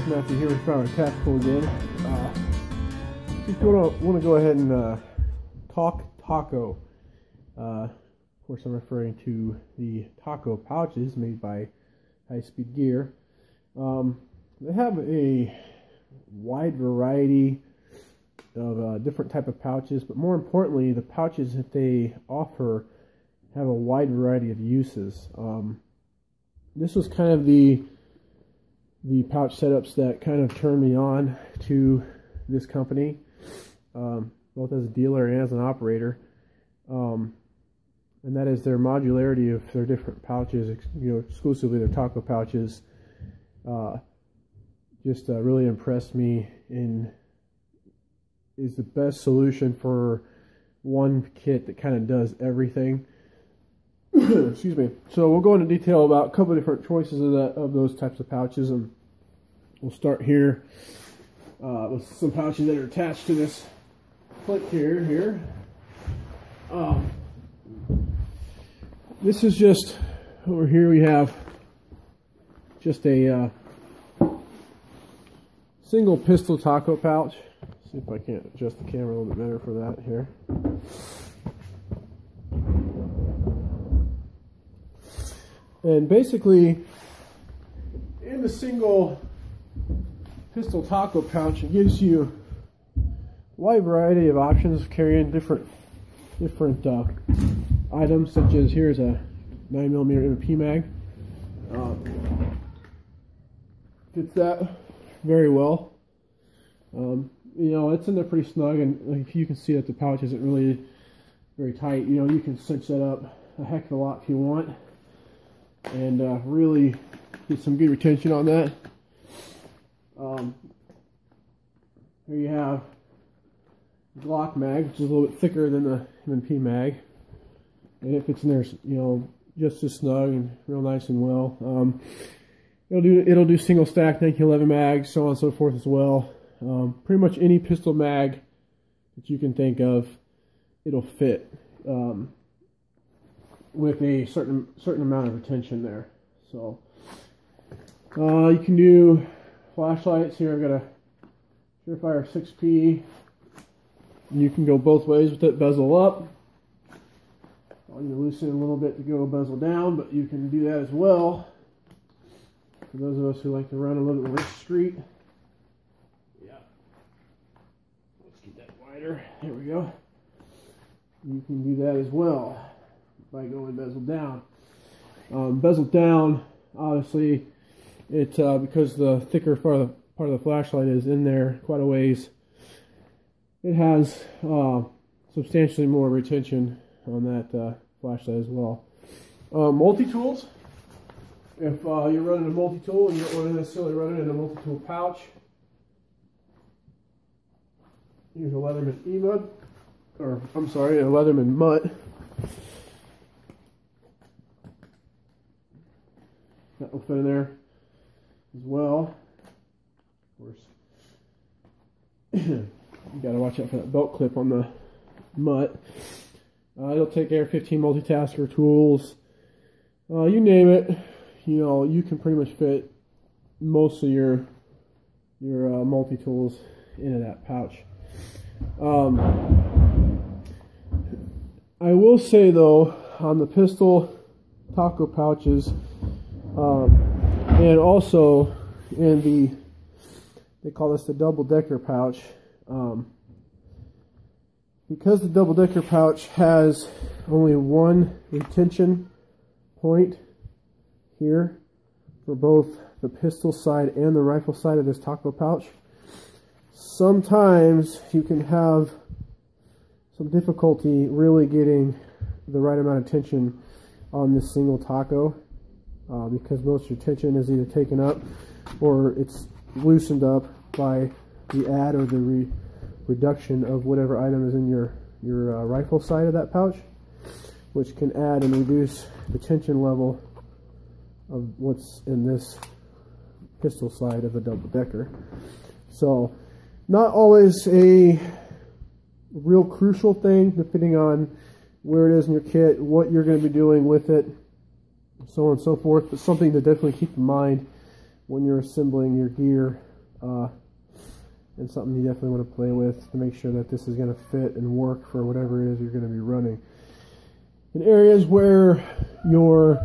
Matthew here with Power Tactical again. Just want to go ahead and talk taco. Of course, I'm referring to the taco pouches made by High-Speed Gear. They have a wide variety of different type of pouches, but more importantly, the pouches that they offer have a wide variety of uses. This was kind of the pouch setups that kind of turned me on to this company, both as a dealer and as an operator, and that is their modularity of their different pouches, exclusively their taco pouches. Just really impressed me and is the best solution for one kit that kind of does everything. Excuse me. So we'll go into detail about a couple of different choices of those types of pouches, and we'll start here with some pouches that are attached to this clip here. This is just over here. We have just a single pistol taco pouch. Let's see if I can't adjust the camera a little bit better for that here. And basically, in the single pistol taco pouch, it gives you a wide variety of options of carrying different items, such as here's a 9mm M&P mag. Fits that very well. It's in there pretty snug, and if you can see that the pouch isn't really very tight, you can cinch that up a heck of a lot if you want, and really get some good retention on that. Here you have the Glock mag, which is a little bit thicker than the M&P mag, and it fits in there, just as snug and real nice and well. It'll do single stack 1911 mags, so on and so forth as well. Pretty much any pistol mag that you can think of, it'll fit with a certain amount of retention there. So you can do flashlights here. I've got a Surefire 6P. You can go both ways with it. Bezel up. I'll loosen a little bit to go bezel down, but you can do that as well. For those of us who like to run a little bit more street. Yeah. Let's get that wider. There we go. You can do that as well by going bezel down. Bezel down, obviously, it because the thicker part of the flashlight is in there quite a ways, it has substantially more retention on that flashlight as well. Multi-tools. If you're running a multi-tool and you don't want to necessarily run it in a multi-tool pouch, here's a Leatherman E-Mud, or I'm sorry, a Leatherman Mutt. That will fit in there as well. Of course, you got to watch out for that belt clip on the Mutt. It'll take AR-15 multitasker tools, you name it. You can pretty much fit most of your multi-tools into that pouch. I will say though, on the pistol taco pouches, and also in they call this the double-decker pouch, because the double-decker pouch has only one retention point here for both the pistol side and the rifle side of this taco pouch, sometimes you can have some difficulty really getting the right amount of tension on this single taco, because most of your tension is either taken up or it's loosened up by the add or the reduction of whatever item is in your rifle side of that pouch, which can add and reduce the tension level of what's in this pistol side of the double-decker. So not always a real crucial thing, depending on where it is in your kit, what you're going to be doing with it, so on and so forth, but something to definitely keep in mind when you're assembling your gear and something you definitely want to play with to make sure that this is going to fit and work for whatever it is you're going to be running. In areas where your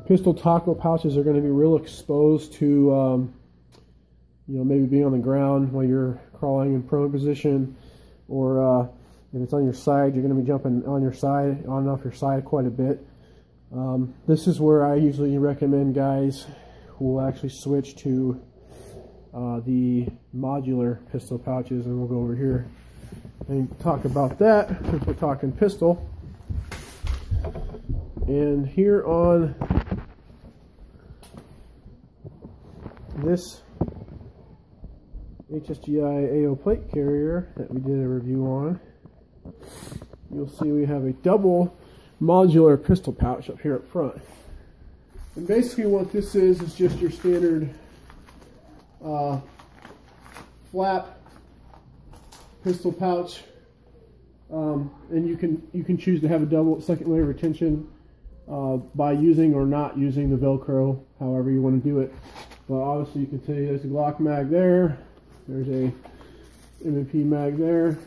pistol taco pouches are going to be real exposed to, you know, maybe being on the ground while you're crawling in prone position, or if it's on your side, you're going to be jumping on your side, on and off your side quite a bit. This is where I usually recommend guys who will actually switch to the modular pistol pouches, and we'll go over here and talk about that if we're talking pistol. And here on this HSG AO plate carrier that we did a review on, you'll see we have a double modular pistol pouch up here up front. And basically what this is just your standard flap pistol pouch, and you can choose to have a double second layer retention by using or not using the Velcro, however you want to do it. But obviously you can see there's a Glock mag there, there's a M&P mag there,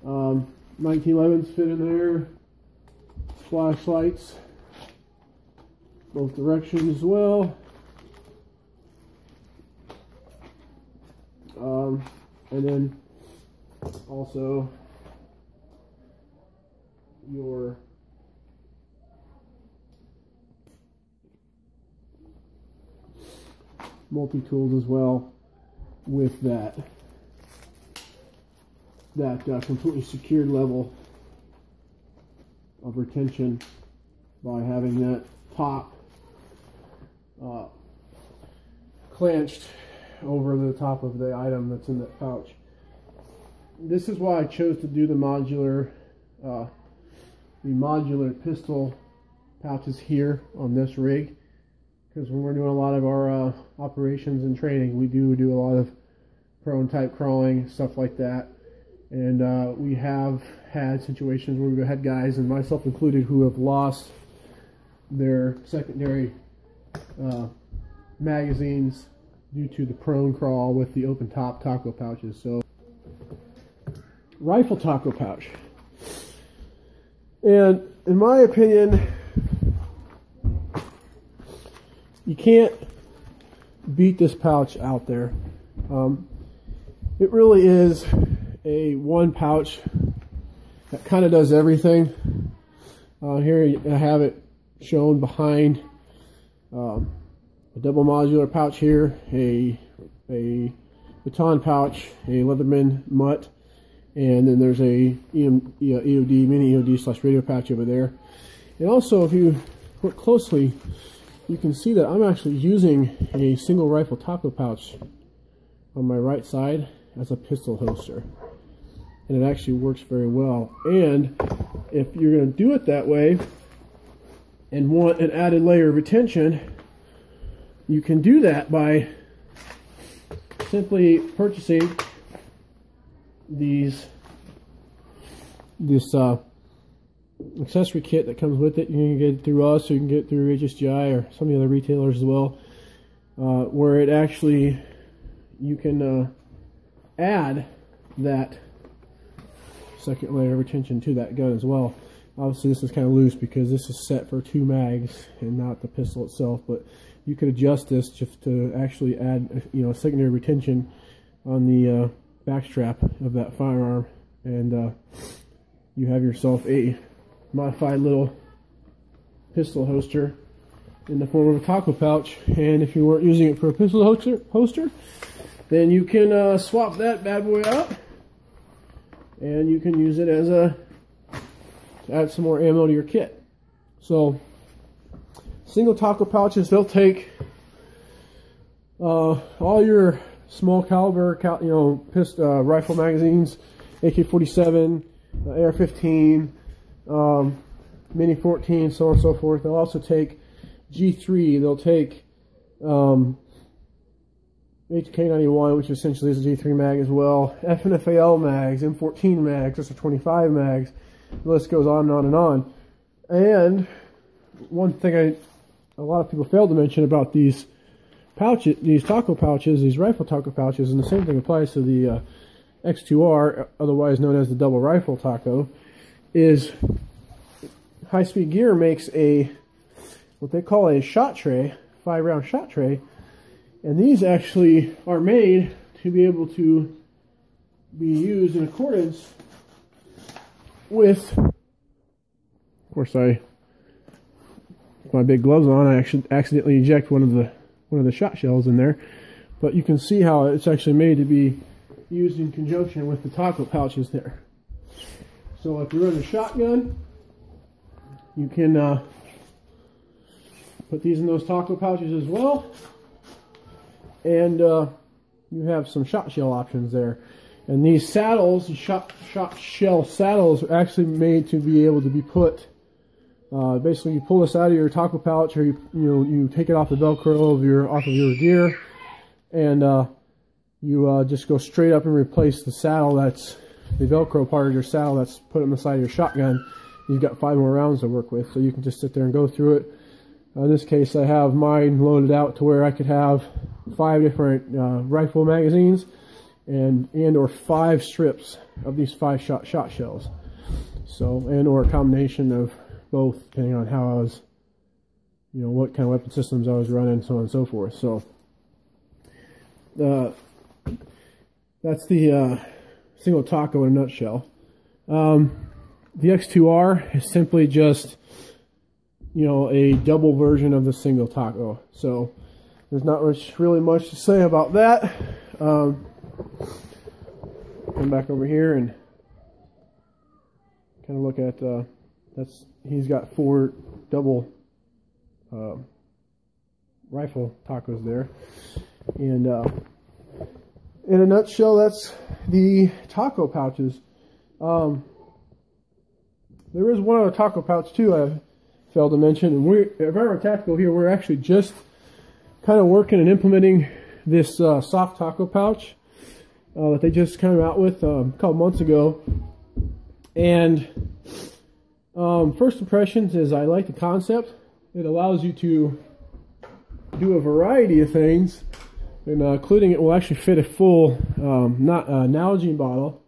1911s fit in there, flashlights both directions as well, and then also your multi-tools as well with that completely secured level of retention by having that top clenched over the top of the item that's in that pouch. This is why I chose to do the modular pistol pouches here on this rig, because when we're doing a lot of our operations and training, we do a lot of prone type crawling, stuff like that. And we have had situations where we've had guys, and myself included, who have lost their secondary magazines due to the prone crawl with the open top taco pouches. So, rifle taco pouch. And in my opinion, you can't beat this pouch out there. It really is a one pouch that kind of does everything. Here I have it shown behind a double modular pouch here, a baton pouch, a Leatherman mutt, and then there's a EOD, mini EOD / radio pouch over there. And also, if you look closely, you can see that I'm actually using a single rifle taco pouch on my right side as a pistol holster, and it actually works very well. And if you're going to do it that way and want an added layer of retention, you can do that by simply purchasing this accessory kit that comes with it. You can get it through us, or you can get it through HSGI or some of the other retailers as well, where it actually, you can add that second layer of retention to that gun as well. Obviously this is kind of loose because this is set for 2 mags and not the pistol itself, but you could adjust this just to actually add, you know, secondary retention on the back strap of that firearm, and you have yourself a modified little pistol holster in the form of a taco pouch. And if you weren't using it for a pistol holster, then you can swap that bad boy out, and you can use it as to add some more ammo to your kit. So single taco pouches, they'll take all your small caliber, rifle magazines, AK-47, AR-15, Mini 14, so on and so forth. They'll also take G3. They'll take HK91, which essentially is a G3 mag as well. FNFAL mags, M14 mags, that's a 25 mags. The list goes on and on and on. And one thing a lot of people fail to mention about these these taco pouches, these rifle taco pouches, and the same thing applies to the X2R, otherwise known as the double rifle taco, is High Speed Gear makes what they call a shot tray, 5-round shot tray, and these actually are made to be able to be used in accordance with, of course, with my big gloves on, I actually accidentally eject one of the shot shells in there, but you can see how it's actually made to be used in conjunction with the taco pouches there. So if you're running a shotgun, you can put these in those taco pouches as well, and you have some shot shell options there. And these saddles, the shot shell saddles, are actually made to be able to be put. Basically, you pull this out of your taco pouch, or you take it off the Velcro of your gear, and you just go straight up and replace the saddle. That's the Velcro part of your saddle that's put on the side of your shotgun. You've got 5 more rounds to work with, so you can just sit there and go through it. In this case, I have mine loaded out to where I could have 5 different rifle magazines and or 5 strips of these 5 shot shells. So, and or a combination of both, depending on how I was, what kind of weapon systems I was running, so on and so forth. So, that's the single taco in a nutshell. The X2R is simply just, a double version of the single taco. So there's not really much to say about that. Come back over here and kind of look at, he's got 4 double rifle tacos there. And in a nutshell, that's the taco pouches. There is one other taco pouch too I failed to mention, and at Environment Tactical here, we're actually just kind of working and implementing this soft taco pouch that they just came out with a couple months ago. And first impressions is I like the concept. It allows you to do a variety of things, and including it will actually fit a full Nalgene bottle.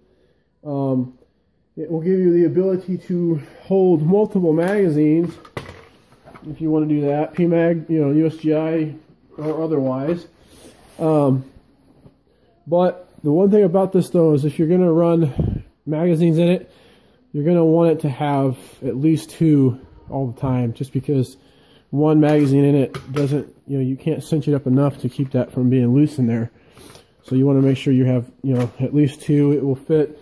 It will give you the ability to hold multiple magazines if you want to do that, PMAG, USGI or otherwise. But the one thing about this though is if you're going to run magazines in it, you're going to want it to have at least 2 all the time, just because one magazine in it doesn't, you can't cinch it up enough to keep that from being loose in there. So you want to make sure you have, at least 2. It will fit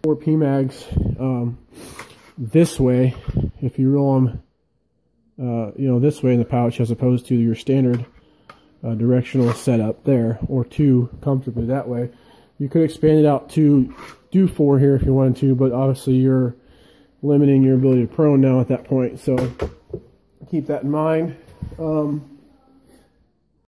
4 PMAGs this way if you roll them, this way in the pouch, as opposed to your standard directional setup there, or 2 comfortably that way. You could expand it out to do 4 here if you wanted to, but obviously you're limiting your ability to prone now at that point, so keep that in mind.